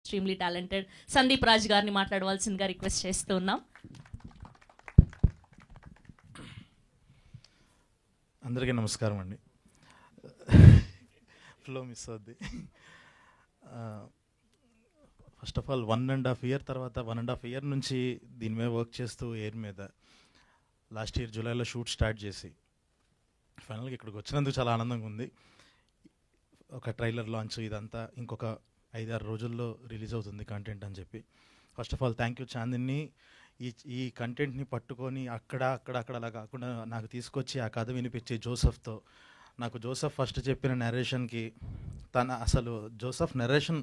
Extremely talented Sandeep Raj గారిని మాట్లాడవలసిందిగా request చేస్తూ ఉన్నాం. అందరికీ నమస్కారం అండి. ఫ్లో మిస్ అవుద్ది. ఫస్ట్ ఆఫ్ ఆల్ 1.5 year తర్వాత 1.5 year నుంచి దీని మీద వర్క్ చేస్తూ ఎయిర్ మీద లాస్ట్ ఇయర్ జూలైలో షూట్ స్టార్ట్ చేసి ఫైనల్గా ఇక్కడికి వచ్చినందుకు చాలా ఆనందంగా ఉంది. ఒక ట్రైలర్ లాంచ్ ఇదంతా ఇంకొక 5-6 రోజుల్లో రిలీజ్ అవుతుంది కంటెంట్ అని చెప్పి. First of all thank you Chandini. ఈ కంటెంట్ని పట్టుకొని అక్కడ అలా కాకుండా నాకు తీసుకొచ్చి ఆ కథ వినిపించి జోసెఫ్తో నాకు జోసెఫ్ ఫస్ట్ చెప్పిన నరేషన్కి అసలు జోసెఫ్ నరేషన్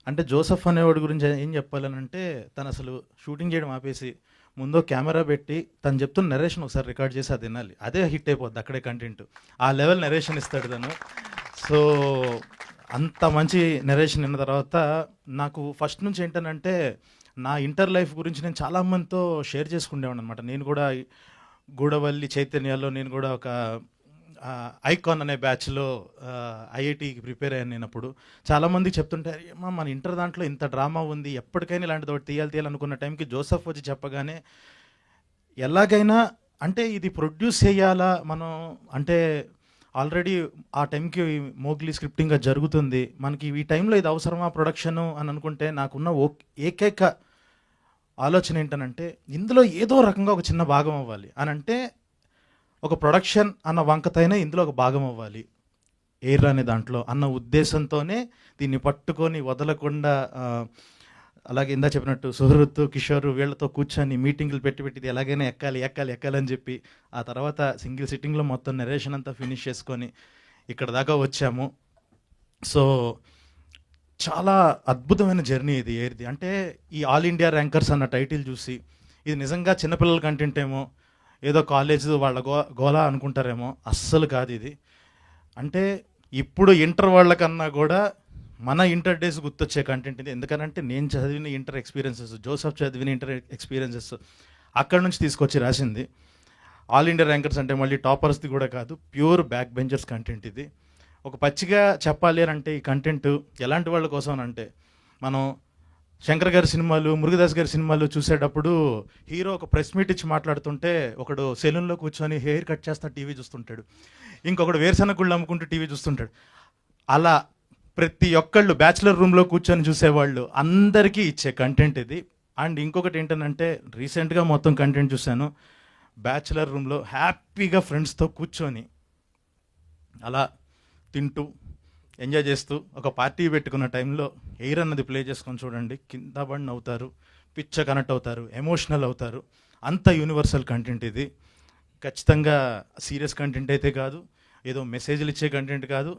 అంటే జోసెఫ్ అనేవాడి గురించి ఏం చెప్పాలనంటే తను అసలు షూటింగ్ చేయడం ఆపేసి ముందు కెమెరా పెట్టి తను చెప్తున్న నరేషన్ ఒకసారి రికార్డ్ చేసి అది వినాలి, అదే హిట్ అయిపోద్ది అక్కడే కంటెంట్. ఆ లెవెల్ నరేషన్ ఇస్తాడు తను. సో అంత మంచి నరేషన్ విన్న తర్వాత నాకు ఫస్ట్ నుంచి ఏంటనంటే నా ఇంటర్ లైఫ్ గురించి నేను చాలామందితో షేర్ చేసుకునేవాడిని అనమాట. నేను కూడా గూడవల్లి చైతన్యాలో నేను కూడా ఒక ఐకాన్ అనే బ్యాచ్లో ఐఐటికి ప్రిపేర్ అయ్యాను. నేను అప్పుడు చాలామందికి చెప్తుంటారు, ఏమో మన ఇంటర్ దాంట్లో ఇంత డ్రామా ఉంది, ఎప్పటికైనా ఇలాంటిది ఒకటి తీయాలనుకున్న టైంకి జోసెఫ్ వచ్చి చెప్పగానే ఎలాగైనా అంటే ఇది ప్రొడ్యూస్ చేయాలా మనం అంటే ఆల్రెడీ ఆ టైంకి మోగ్లీ స్క్రిప్టింగ్గా జరుగుతుంది, మనకి ఈ టైంలో ఇది అవసరమా ప్రొడక్షను అని అనుకుంటే నాకున్న ఏకైక ఆలోచన ఏంటనంటే ఇందులో ఏదో రకంగా ఒక చిన్న భాగం అవ్వాలి అని అంటే ఒక ప్రొడక్షన్ అన్న వంకతైనా ఇందులో ఒక భాగం అవ్వాలి ఎయిర్ అనే దాంట్లో అన్న ఉద్దేశంతోనే దీన్ని పట్టుకొని వదలకుండా అలాగే ఇందా చెప్పినట్టు సుహృత్ కిషోర్ వీళ్ళతో కూర్చొని మీటింగ్లు పెట్టి ఇది ఎలాగైనా ఎక్కాలి అని చెప్పి ఆ తర్వాత సింగిల్ సిట్టింగ్లో మొత్తం నరేషన్ అంతా ఫినిష్ చేసుకొని ఇక్కడ దాకా వచ్చాము. సో చాలా అద్భుతమైన జర్నీ ఇది ఎయిర్ది. అంటే ఈ ఆల్ ఇండియా ర్యాంకర్స్ అన్న టైటిల్ చూసి ఇది నిజంగా చిన్నపిల్లల కంటెంట్ ఏమో, ఏదో కాలేజ్ వాళ్ళ గోలా అనుకుంటారేమో, అస్సలు కాదు ఇది. అంటే ఇప్పుడు ఇంటర్ వాళ్ళకన్నా కూడా మన ఇంటర్ డేస్ గుర్తొచ్చే కంటెంట్ ఇది. ఎందుకనంటే నేను చదివిన ఇంటర్ ఎక్స్పీరియన్సెస్, జోసెఫ్ చదివిన ఇంటర్ ఎక్స్పీరియన్సెస్ అక్కడ నుంచి తీసుకొచ్చి రాసింది. ఆల్ ఇండియా ర్యాంకర్స్ అంటే మళ్ళీ టాపర్స్ది కూడా కాదు, ప్యూర్ బ్యాక్ బెంచర్స్ కంటెంట్ ఇది. ఒక పచ్చిగా చెప్పాలి అంటే ఈ కంటెంట్ ఎలాంటి వాళ్ళ కోసం అంటే మనం శంకర్ గారి సినిమాలు, మురుగదాస్ గారి సినిమాలు చూసేటప్పుడు హీరో ఒక ప్రెస్ మీట్ ఇచ్చి మాట్లాడుతుంటే ఒకడు సెలూన్లో కూర్చొని హెయిర్ కట్ చేస్తా టీవీ చూస్తుంటాడు, ఇంకొకడు వేరుశనగ గుళ్ళు అమ్ముకుంటూ టీవీ చూస్తుంటాడు. అలా ప్రతి ఒక్కళ్ళు బ్యాచిలర్ రూమ్లో కూర్చొని చూసేవాళ్ళు అందరికీ ఇచ్చే కంటెంట్ ఇది. అండ్ ఇంకొకటి ఏంటంటే రీసెంట్గా మొత్తం కంటెంట్ చూశాను, బ్యాచిలర్ రూమ్లో హ్యాపీగా ఫ్రెండ్స్తో కూర్చొని అలా తింటూ ఎంజాయ్ చేస్తూ ఒక పార్టీ పెట్టుకున్న టైంలో ఎయిర్ అన్నది ప్లే చేసుకొని చూడండి, కింద పడి నవ్వుతారు, పిచ్చ కనెక్ట్ అవుతారు, ఎమోషనల్ అవుతారు. అంత యూనివర్సల్ కంటెంట్ ఇది. ఖచ్చితంగా సీరియస్ కంటెంట్ అయితే కాదు, ఏదో మెసేజ్లు ఇచ్చే కంటెంట్ కాదు,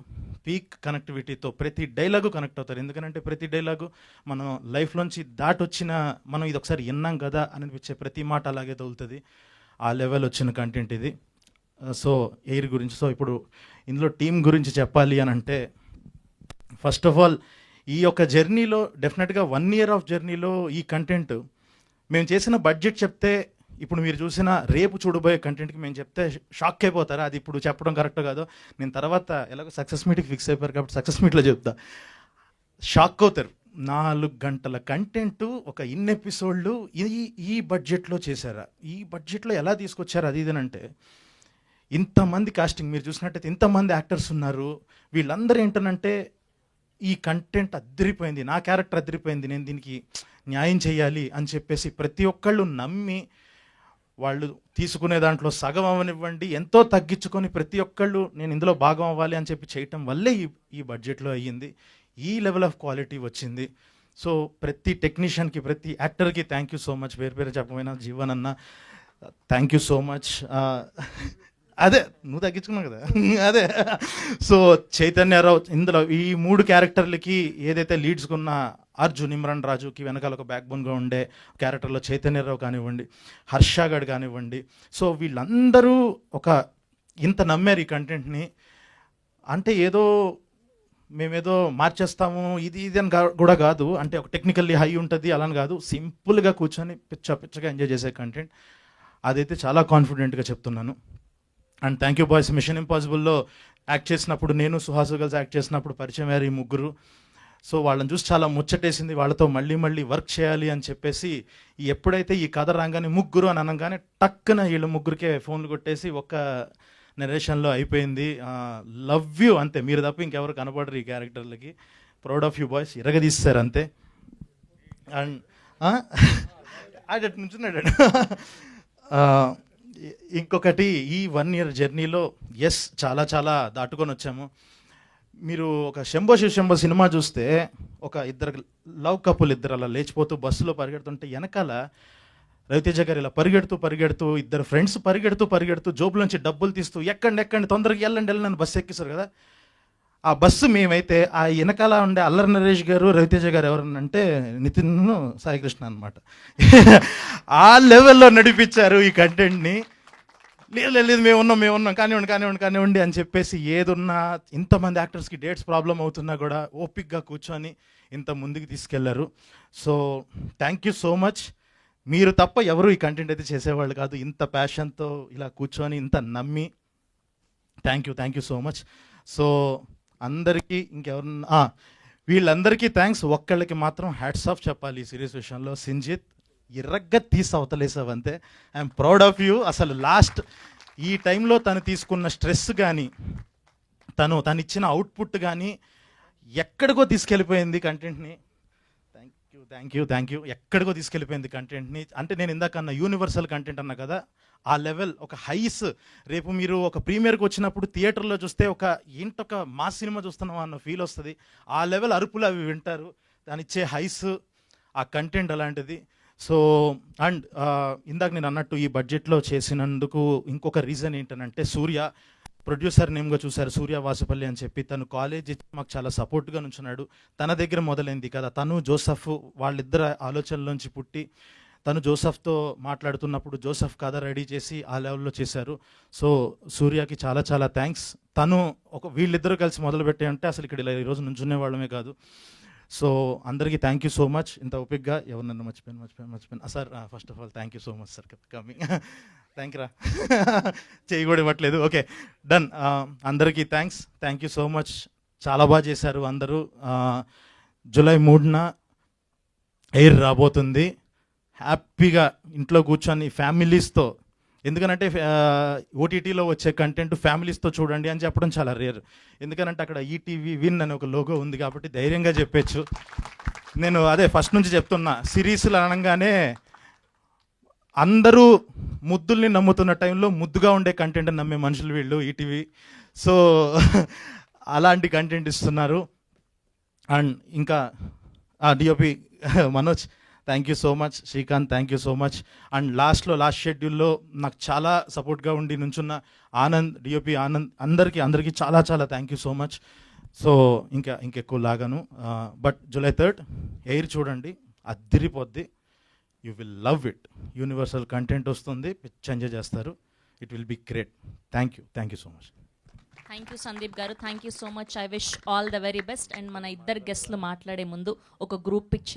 పీక్ కనెక్టివిటీతో ప్రతి డైలాగు కనెక్ట్ అవుతారు. ఎందుకంటే ప్రతి డైలాగు మనం లైఫ్లోంచి దాటొచ్చిన మనం ఇది ఒకసారి విన్నాం కదా అనిపించే ప్రతి మాట అలాగే తగులుతుంది. ఆ లెవెల్ వచ్చిన కంటెంట్ ఇది. సో ఎయిర్ గురించి, సో ఇప్పుడు ఇందులో టీం గురించి చెప్పాలి అని అంటే ఫస్ట్ ఆఫ్ ఆల్ ఈ యొక్క జర్నీలో డెఫినెట్గా 1 year ఆఫ్ జర్నీలో ఈ కంటెంట్ మేము చేసిన బడ్జెట్ చెప్తే ఇప్పుడు మీరు చూసిన రేపు చూడబోయే కంటెంట్కి మేము చెప్తే షాక్ అయిపోతారా, అది ఇప్పుడు చెప్పడం కరెక్ట్ కాదు. నేను తర్వాత ఎలాగో సక్సెస్ మీట్కి ఫిక్స్ అయిపోయారు కాబట్టి సక్సెస్ మీట్లో చెప్తా, షాక్ అవుతారు. 4 గంటల కంటెంట్ ఒక ఇన్ ఎపిసోడ్లు ఈ బడ్జెట్లో చేశారా, ఈ బడ్జెట్లో ఎలా తీసుకొచ్చారు అది ఇదనంటే ఇంతమంది కాస్టింగ్ మీరు చూసినట్టయితే ఇంతమంది యాక్టర్స్ ఉన్నారు. వీళ్ళందరూ ఏంటనంటే ఈ కంటెంట్ అద్దరిపోయింది, నా క్యారెక్టర్ అద్దరిపోయింది, నేను దీనికి న్యాయం చేయాలి అని చెప్పేసి ప్రతి ఒక్కళ్ళు నమ్మి వాళ్ళు తీసుకునే దాంట్లో సగం అవనివ్వండి ఎంతో తగ్గించుకొని ప్రతి ఒక్కళ్ళు నేను ఇందులో భాగం అవ్వాలి అని చెప్పి చేయటం వల్లే ఈ బడ్జెట్లో అయ్యింది, ఈ లెవెల్ ఆఫ్ క్వాలిటీ వచ్చింది. సో ప్రతి టెక్నీషియన్కి ప్రతి యాక్టర్కి థ్యాంక్ యూ సో మచ్. పేరు చెప్పమైనా జీవన్ అన్న థ్యాంక్ యూ సో మచ్. అదే నువ్వు తగ్గించుకున్నావు కదా అదే. సో చైతన్యరావు ఇందులో ఈ 3 క్యారెక్టర్లకి ఏదైతే లీడ్స్కున్న అర్జున్, ఇమ్రాన్ రాజుకి వెనకాల ఒక బ్యాక్ బోన్గా ఉండే క్యారెక్టర్లో చైతన్యరావు కానివ్వండి, హర్షగాడ్ కానివ్వండి, సో వీళ్ళందరూ ఒక ఇంత నమ్మారు ఈ కంటెంట్ని. అంటే ఏదో మేమేదో మార్చేస్తాము ఇది అని కూడా కాదు, అంటే ఒక టెక్నికల్లీ హై ఉంటుంది అలా కాదు, సింపుల్గా కూర్చొని పిచ్చగా ఎంజాయ్ చేసే కంటెంట్. అదైతే చాలా కాన్ఫిడెంట్గా చెప్తున్నాను. And thank you boys. Mission ఇంపాసిబుల్లో యాక్ట్ చేసినప్పుడు నేను సుహాసు కలిసి యాక్ట్ చేసినప్పుడు పరిచయం అయ్యారు ఈ ముగ్గురు. సో వాళ్ళని చూసి చాలా ముచ్చటేసింది, వాళ్ళతో మళ్ళీ మళ్ళీ వర్క్ చేయాలి అని చెప్పేసి ఎప్పుడైతే ఈ కథ రాగానే ముగ్గురు అని అనగానే టక్కున వీళ్ళు ముగ్గురికే ఫోన్లు కొట్టేసి ఒక్క నరేషన్లో అయిపోయింది. లవ్ యూ అంతే, మీరు తప్ప ఇంకెవరు కనపడరు ఈ క్యారెక్టర్లకి. ప్రౌడ్ ఆఫ్ యూ బాయ్స్, ఇరగదీస్తారు అంతే. అండ్ అటు నుంచున్నాడు. ఇంకొకటి, ఈ 1 year జర్నీలో ఎస్ చాలా చాలా దాటుకొని వచ్చాము. మీరు ఒక శంభో శివశంభో సినిమా చూస్తే ఒక ఇద్దరు లవ్ కపుల్ ఇద్దరు అలా లేచిపోతూ బస్సులో పరిగెడుతుంటే వెనకాల రవితేజ గారు ఇలా పరిగెడుతూ ఇద్దరు ఫ్రెండ్స్ పరిగెడుతూ జోబులోంచి డబ్బులు తీస్తూ ఎక్కండి తొందరగా వెళ్ళండి బస్సు ఎక్కిస్తారు కదా. ఆ బస్సు మేమైతే ఆ వెనకాల ఉండే అల్లరి నరేష్ గారు రవితేజ గారు ఎవరనంటే నితిన్ సాయికృష్ణ అనమాట. ఆ లెవెల్లో నడిపించారు ఈ కంటెంట్ని. లేదు మేము ఉన్నాం కానివ్వండి అని చెప్పేసి ఏదున్నా ఇంతమంది యాక్టర్స్కి డేట్స్ ప్రాబ్లం అవుతున్నా కూడా ఓపిక్గా కూర్చొని ఇంత ముందుకు తీసుకెళ్లారు. So thank you so much. మీరు తప్ప ఎవరు ఈ కంటెంట్ అయితే చేసేవాళ్ళు కాదు, ఇంత ప్యాషన్తో ఇలా కూర్చొని ఇంత నమ్మి. Thank you so much. So అందరికీ ఇంకెవరన్నా వీళ్ళందరికీ థ్యాంక్స్. ఒక్కళ్ళకి మాత్రం హ్యాట్స్ ఆఫ్ చెప్పాలి ఈ సిరీస్ విషయంలో. సింజిత్ ఇరగ్గా తీసి అవతలేసావు అంతే. I'm proud of you. అసలు లాస్ట్ ఈ టైంలో తను తీసుకున్న స్ట్రెస్ కానీ తను ఇచ్చిన అవుట్పుట్ కానీ ఎక్కడికో తీసుకెళ్ళిపోయింది కంటెంట్ని. Thank you. ఎక్కడికో తీసుకెళ్ళిపోయింది కంటెంట్ని. అంటే నేను ఇందాక అన్న యూనివర్సల్ కంటెంట్ అన్నా కదా, ఆ లెవెల్ ఒక హైస్. రేపు మీరు ఒక ప్రీమియర్కి వచ్చినప్పుడు థియేటర్లో చూస్తే ఏంటొక మాస్ సినిమా చూస్తున్నాం అన్న ఫీల్ వస్తుంది. ఆ లెవెల్ అరుపులు అవి వింటారు. దానిచ్చే హైస్, ఆ కంటెంట్ అలాంటిది. సో అండ్ ఇందాక నేను అన్నట్టు ఈ బడ్జెట్లో చేసినందుకు ఇంకొక రీజన్ ఏంటనంటే సూర్య ప్రొడ్యూసర్ నేమ్గా చూశారు, సూర్య వాసుపల్లి అని చెప్పి. తను కాలేజ్ మాకు చాలా సపోర్ట్గా నుంచున్నాడు. తన దగ్గర మొదలైంది కదా. తను జోసఫ్ వాళ్ళిద్దరు ఆలోచనలోంచి పుట్టి తను జోసఫ్తో మాట్లాడుతున్నప్పుడు జోసఫ్ కథ రెడీ చేసి ఆ లెవెల్లో చేశారు. సో సూర్యకి చాలా చాలా థ్యాంక్స్. తను వీళ్ళిద్దరూ కలిసి మొదలుపెట్టే అంటే అసలు ఇక్కడ ఇలా ఈరోజు నుంచునే వాళ్ళమే కాదు. సో అందరికీ థ్యాంక్ యూ సో మచ్. ఇంత ఓపిక్గా ఎవరినన్నా మర్చిపోయాను sir. First of all thank you so much sir coming. Thank రా చేయి కూడా ఇవ్వట్లేదు. Okay done. అందరికీ థ్యాంక్ యూ సో మచ్. చాలా బాగా చేశారు అందరూ. జూలై 3న ఎయిర్ రాబోతుంది. హ్యాపీగా ఇంట్లో కూర్చొని ఫ్యామిలీస్తో, ఎందుకనంటే ఓటీటీలో వచ్చే కంటెంట్ ఫ్యామిలీస్తో చూడండి అని చెప్పడం చాలా రేర్. ఎందుకనంటే అక్కడ ఈటీవీ విన్ అని ఒక లోగో ఉంది కాబట్టి ధైర్యంగా చెప్పచ్చు. నేను అదే ఫస్ట్ నుంచి చెప్తున్నా, సిరీస్లు అనగానే అందరూ ముద్దుల్ని నమ్ముతున్న టైంలో ముద్దుగా ఉండే కంటెంట్ నమ్మే మనుషులు వీళ్ళు ఈటీవీ. సో అలాంటి కంటెంట్ ఇస్తున్నారు. అండ్ ఇంకా DOP Manoj thank you so much. Srikanth thank you so much. And last షెడ్యూల్లో నాకు చాలా సపోర్ట్గా ఉండి నుంచున్న ఆనంద్, డిఓపి ఆనంద్, అందరికీ చాలా చాలా thank you so much. So ఇంకెక్కువ లాగాను. బట్ July 3rd ఎయిర్ చూడండి, అదిరిపోద్ది. You will love it. Universal content వస్తుంది, ఎంజాయ్ చేస్తారు. It will be great. Thank you so much. Thank you Sandeep garu, thank you so much. I wish all the very best. And మన ఇద్దరు గెస్ట్లు మాట్లాడే ముందు ఒక గ్రూప్ పిక్చర్